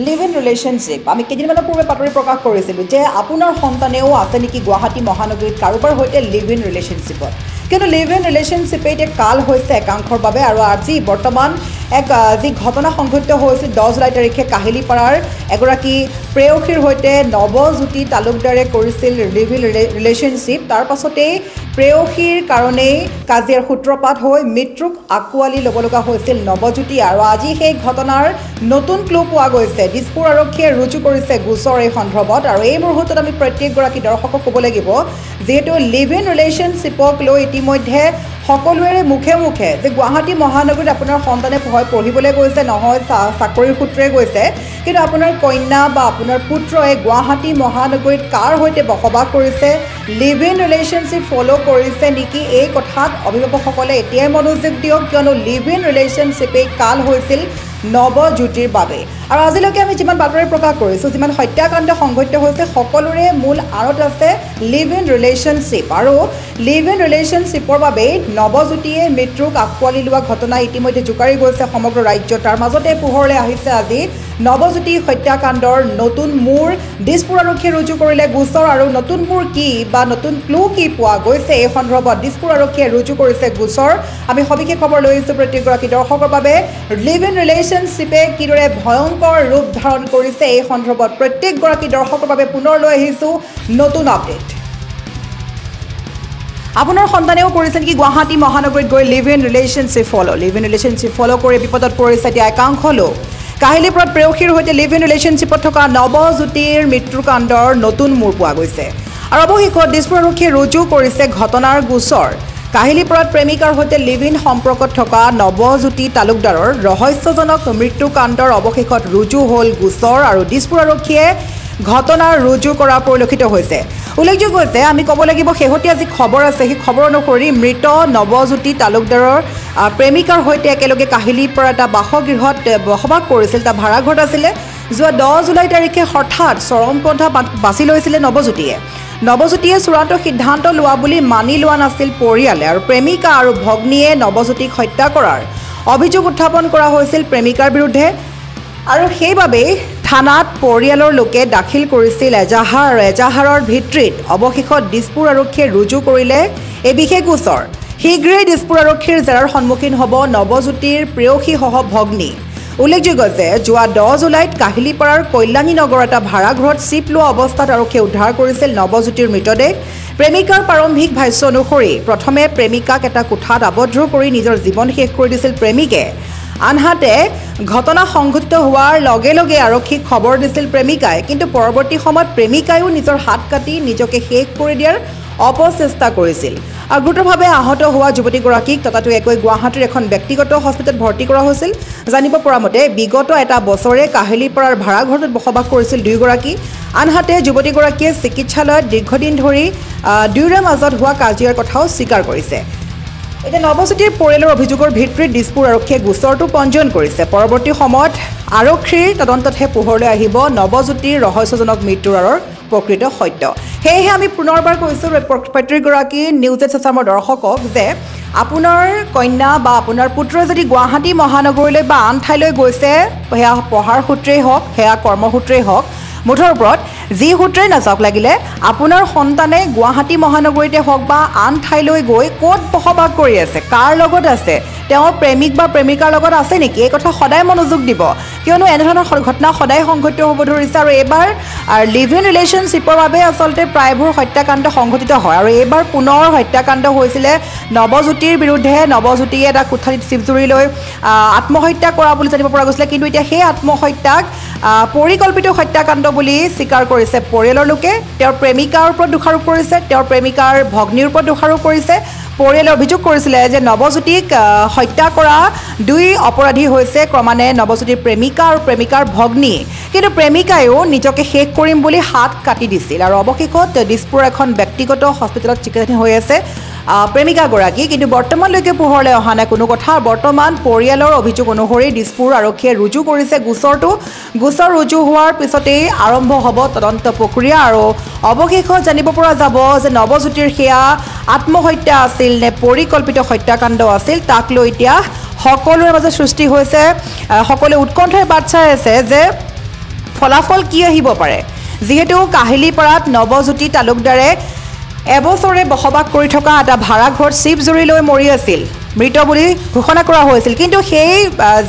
live in relationship আমি কেইদিনমানৰ পূৰ্বে বাতৰি প্ৰকাশ কৰিছিলোঁ যে আপোনাৰ সন্তানেও আছে নেকি গুৱাহাটী মহানগৰীত কাৰোবাৰ সৈতে লিভ ইন ৰিলেশ্যনশ্বিপত কিন্তু লিভ ইন ৰিলেশ্যনশ্বিপে এতিয়া কাল হৈছে একাংশৰ বাবে আৰু আজি বৰ্তমান যি ঘটনা সংঘটিত হৈছিল 10 জুলাই তাৰিখে কাহিলীপাৰাৰ এগৰাকী প্ৰেয়সীৰ সৈতে নৱজ্যোতি তালুকদাৰে কৰিছিল লিভ ইন ৰিলেশ্যনশ্বিপ তাৰ পাছতেই প্ৰেয়সীৰ কাৰণেই কাজিয়াৰ সূত্ৰপাত হৈ মৃত্যুক আঁকোৱালি ল'ব লগা হৈছিল নৱজ্যোতি আৰু আজি সেই ঘটনাৰ নতুন ক্লু পোৱা গৈছে দিছপুৰ আৰক্ষীয়ে ৰুজু কৰিছে গোচৰ এই সন্দৰ্ভত আৰু এই মুহূৰ্তত আমি প্ৰত্যেকগৰাকী দৰ্শকক ক'ব লাগিব যেহেতু লিভ ইন ৰিলেশ্যনশ্বিপক লৈ ইতিমধ্যে সকলোৰে মুখে মুখে যে গুৱাহাটী মহানগৰীত আপোনাৰ সন্তানে পঢ়িবলৈ গৈছে নহয় চাকৰিৰ সূত্ৰে গৈছে কিন্তু আপোনাৰ কন্যা বা আপোনাৰ পুত্ৰই গুৱাহাটী মহানগৰীত কাৰ সৈতে বসবাস কৰিছে লিভ ইন ৰিলেশ্যনশ্বিপ ফ'ল' কৰিছে নেকি এই কথাত অভিভাৱকসকলে এতিয়াই মনোযোগ দিয়ক কিয়নো লিভ ইন ৰিলেশ্যনশ্বিপেই কাল হৈছিল নৱজ্যোতিৰ বাবে আৰু আজিলৈকে আমি যিমান বাতৰি প্ৰকাশ কৰিছোঁ যিমান হত্যাকাণ্ড সংঘটিত হৈছে সকলোৰে মূল আঁৰত আছে লিভ ইন ৰিলেশ্যনশ্বিপ আৰু লিভ ইন ৰিলেশ্যনশ্বিপৰ বাবেই নৱজ্যোতিয়ে মৃত্যুক আঁকোৱালি লোৱা ঘটনা ইতিমধ্যে জোকাৰি গৈছে সমগ্ৰ ৰাজ্য তাৰ মাজতে পোহৰলৈ আহিছে আজি নৱজ্যোতি হত্যাকাণ্ডৰ নতুন মূৰ দিছপুৰ আৰক্ষীয়ে ৰুজু কৰিলে গোচৰ আৰু নতুন মূৰ কি বা নতুন ক্লু কি পোৱা গৈছে এই সন্দৰ্ভত দিছপুৰ আৰক্ষীয়ে ৰুজু কৰিছে গোচৰ আমি সবিশেষ খবৰ লৈ আহিছোঁ প্ৰত্যেকগৰাকী দৰ্শকৰ বাবে লিভ ইন ৰিলেশ্যনশ্বিপে কিদৰে ভয়ংকৰ ৰূপ ধাৰণ কৰিছে এই সন্দৰ্ভত প্ৰত্যেকগৰাকী দৰ্শকৰ বাবে পুনৰ লৈ আহিছোঁ নতুন আপডেট আপোনাৰ সন্তানেও কৰিছে নেকি গুৱাহাটী মহানগৰীত গৈ লিভ ইন ৰিলেশ্যনশ্বিপ ফ'ল' কৰি বিপদত পৰিছে এতিয়া একাংশ লোক কাহিলীপাৰাত প্ৰেয়সীৰ সৈতে লিভ ইন ৰিলেশ্যনশ্বিপত থকা নৱজ্যোতিৰ মৃত্যুকাণ্ডৰ নতুন মূৰ পোৱা গৈছে আৰু অৱশেষত দিছপুৰ আৰক্ষীয়ে ৰুজু কৰিছে ঘটনাৰ গোচৰ কাহিলীপাৰাত প্ৰেমিকাৰ সৈতে লিভ ইন সম্পৰ্কত থকা নৱজ্যোতি তালুকদাৰৰ ৰহস্যজনক মৃত্যুকাণ্ডৰ অৱশেষত ৰুজু হ'ল গোচৰ আৰু দিছপুৰ আৰক্ষীয়ে ঘটনাৰ ৰুজু কৰা পৰিলক্ষিত হৈছে উল্লেখযোগ্য হৈছে আমি ক'ব লাগিব শেহতীয়া যি খবৰ আছে সেই খবৰ অনুসৰি মৃত নৱজ্যোতি তালুকদাৰৰ প্ৰেমিকাৰ সৈতে একেলগে কাহিলীপাৰা এটা বাসগৃহত বসবাস কৰিছিল এটা ভাড়াঘৰত আছিলে যোৱা 10 জুলাই তাৰিখে হঠাৎ চৰমপন্থা বাছি লৈছিলে নৱজ্যোতিয়ে চূড়ান্ত সিদ্ধান্ত লোৱা বুলি মানি লোৱা নাছিল পৰিয়ালে আৰু প্ৰেমিকা আৰু ভগ্নীয়ে নৱজ্যোতিক হত্যা কৰাৰ অভিযোগ উত্থাপন কৰা হৈছিল প্ৰেমিকাৰ বিৰুদ্ধে আৰু সেইবাবেই থানাত পৰিয়ালৰ লোকে দাখিল কৰিছিল এজাহাৰৰ ভিত্তিত অৱশেষত দিছপুৰ আৰক্ষীয়ে ৰুজু কৰিলে এই বিশেষ গোচৰ শীঘ্ৰেই দিছপুৰ আৰক্ষীৰ জেৰাৰ সন্মুখীন হ'ব নৱজ্যোতিৰ প্ৰেয়সীসহ ভগ্নী উল্লেখযোগ্য যে যোৱা 10 জুলাইত কাহিলীপাৰাৰ কল্যাণী নগৰ এটা ভাড়াঘৰত চিপ লোৱা অৱস্থাত আৰক্ষীয়ে উদ্ধাৰ কৰিছিল নৱজ্যোতিৰ মৃতদেহ প্ৰেমিকাৰ প্ৰাৰম্ভিক ভাষ্য অনুসৰি প্ৰথমে প্ৰেমিকাক এটা কোঠাত আবদ্ধ কৰি নিজৰ জীৱন শেষ কৰি দিছিল প্ৰেমিকে আনহাতে ঘটনা সংঘটিত হোৱাৰ লগে লগে আৰক্ষীক খবৰ দিছিল প্ৰেমিকাই কিন্তু পৰৱৰ্তী সময়ত প্ৰেমিকায়ো নিজৰ হাত কাটি নিজকে শেষ কৰি দিয়াৰ অপচেষ্টা কৰিছিল আৰু গুৰুতৰভাৱে আহত হোৱা যুৱতীগৰাকীক ততাতৈয়াকৈ গুৱাহাটীৰ এখন ব্যক্তিগত হস্পিটেলত ভৰ্তি কৰা হৈছিল জানিব পৰা মতে বিগত এটা বছৰে কাহিলীপাৰাৰ ভাড়াঘৰটোত বসবাস কৰিছিল দুয়োগৰাকী আনহাতে যুৱতীগৰাকীয়ে চিকিৎসালয়ত দীৰ্ঘদিন ধৰি দুয়োৰে মাজত হোৱা কাজিয়াৰ কথাও স্বীকাৰ কৰিছে এতিয়া নৱজ্যোতিৰ পৰিয়ালৰ অভিযোগৰ ভিত্তিত দিছপুৰ আৰক্ষীয়ে গোচৰটো পঞ্জীয়ন কৰিছে পৰৱৰ্তী সময়ত আৰক্ষীৰ তদন্ততহে পোহৰলৈ আহিব নৱজ্যোতিৰ ৰহস্যজনক মৃত্যুৰ আঁৰৰ প্ৰকৃত সত্য সেয়েহে আমি পুনৰবাৰ কৈছোঁ প্ৰত্যেকগৰাকী নিউজ এছামৰ দৰ্শকক যে আপোনাৰ কন্যা বা আপোনাৰ পুত্ৰই যদি গুৱাহাটী মহানগৰীলৈ বা আন ঠাইলৈ গৈছে সেয়া পঢ়াৰ সূত্ৰেই হওক সেয়া কৰ্মসূত্ৰেই হওক মুঠৰ ওপৰত যি সূত্ৰে নাযাওক লাগিলে আপোনাৰ সন্তানে গুৱাহাটী মহানগৰীতে হওক বা আন ঠাইলৈ গৈ ক'ত বসবাস কৰি আছে কাৰ লগত আছে তেওঁৰ প্ৰেমিক বা প্ৰেমিকাৰ লগত আছে নেকি এই কথা সদায় মনোযোগ দিব কিয়নো এনেধৰণৰ ঘটনা সদায় সংঘটিত হ'ব ধৰিছে আৰু এইবাৰ লিভ ইন ৰিলেশ্যনশ্বিপৰ বাবে আচলতে প্ৰায়বোৰ হত্যাকাণ্ড সংঘটিত হয় আৰু এইবাৰ পুনৰ হত্যাকাণ্ড হৈছিলে নৱজ্যোতিৰ বিৰুদ্ধে নৱজ্যোতিয়ে এটা কোঠালিত চিপ জুৰি লৈ আত্মহত্যা কৰা বুলি জানিব পৰা গৈছিলে কিন্তু এতিয়া সেই আত্মহত্যাক পৰিকল্পিত হত্যাকাণ্ড বুলি স্বীকাৰ কৰিছে পৰিয়ালৰ লোকে তেওঁৰ প্ৰেমিকাৰ ওপৰত দোষাৰোপ কৰিছে তেওঁৰ প্ৰেমিকাৰ ভগ্নীৰ ওপৰত দোষাৰোপ কৰিছে পৰিয়ালে অভিযোগ কৰিছিলে যে নৱজ্যোতিক হত্যা কৰা দুই অপৰাধী হৈছে ক্ৰমান্বয়ে নৱজ্যোতিৰ প্ৰেমিকা আৰু প্ৰেমিকাৰ ভগ্নী কিন্তু প্ৰেমিকায়ো নিজকে শেষ কৰিম বুলি হাত কাটি দিছিল আৰু অৱশেষত দিছপুৰ এখন ব্যক্তিগত হস্পিটেলত চিকিৎসাধীন হৈ আছে প্ৰেমিকাগৰাকী কিন্তু বৰ্তমানলৈকে পোহৰলৈ অহা নাই কোনো কথা বৰ্তমান পৰিয়ালৰ অভিযোগ অনুসৰি দিছপুৰ আৰক্ষীয়ে ৰুজু কৰিছে গোচৰ ৰুজু হোৱাৰ পিছতেই আৰম্ভ হ'ব তদন্ত প্ৰক্ৰিয়া আৰু অৱশেষত জানিব পৰা যাব যে নৱজ্যোতিৰ সেয়া আত্মহত্যা আছিল নে পৰিকল্পিত হত্যাকাণ্ড আছিল তাক লৈ এতিয়া সকলোৰে মাজত সৃষ্টি হৈছে সকলোৱে উৎকণ্ঠাৰে বাট চাই আছে যে ফলাফল কি আহিব পাৰে যেহেতু কাহিলীপাৰাত নৱজ্যোতি তালুকদাৰে এবছৰে বসবাস কৰি থকা এটা ভাড়া ঘৰত চিপ জুৰি লৈ মৰি আছিল মৃত বুলি ঘোষণা কৰা হৈছিল কিন্তু সেই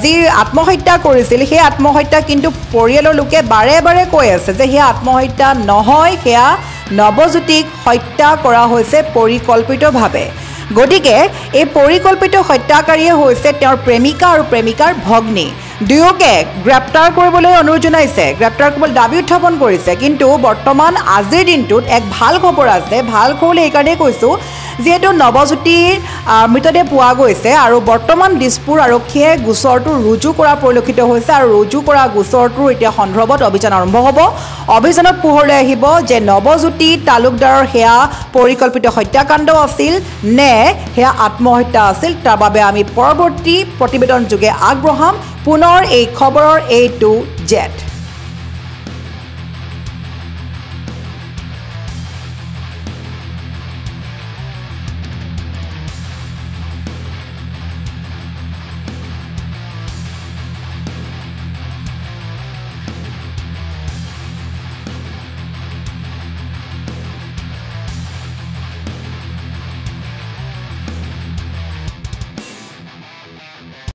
যি আত্মহত্যা কৰিছিল সেই আত্মহত্যা কিন্তু পৰিয়ালৰ লোকে বাৰে বাৰে কৈ আছে যে সেয়া আত্মহত্যা নহয় সেয়া নৱজ্যোতিক হত্যা কৰা হৈছে পৰিকল্পিতভাৱে গতিকে এই পৰিকল্পিত হত্যাকাৰীয়ে হৈছে তেওঁৰ প্ৰেমিকা আৰু প্ৰেমিকাৰ ভগ্নী দুয়োকে গ্ৰেপ্তাৰ কৰিবলৈ অনুৰোধ জনাইছে গ্ৰেপ্তাৰ কৰিবলৈ দাবী উত্থাপন কৰিছে কিন্তু বৰ্তমান আজিৰ দিনটোত এক ভাল খবৰ আছে ভাল খবৰ এইকাৰণেই কৈছোঁ যিহেতু নৱজ্যোতিৰ মৃতদেহ পোৱা গৈছে আৰু বৰ্তমান দিছপুৰ আৰক্ষীয়ে গোচৰটো ৰুজু কৰা পৰিলক্ষিত হৈছে আৰু ৰুজু কৰা গোচৰটোৰ এতিয়া সন্দৰ্ভত অভিযান আৰম্ভ হ'ব অভিযানত পোহৰলৈ আহিব যে নৱজ্যোতি তালুকদাৰৰ সেয়া পৰিকল্পিত হত্যাকাণ্ড আছিল নে সেয়া আত্মহত্যা আছিল তাৰ বাবে আমি পৰৱৰ্তী প্ৰতিবেদন যোগে আগবঢ়াম পুনৰ এই খবৰৰ A to Z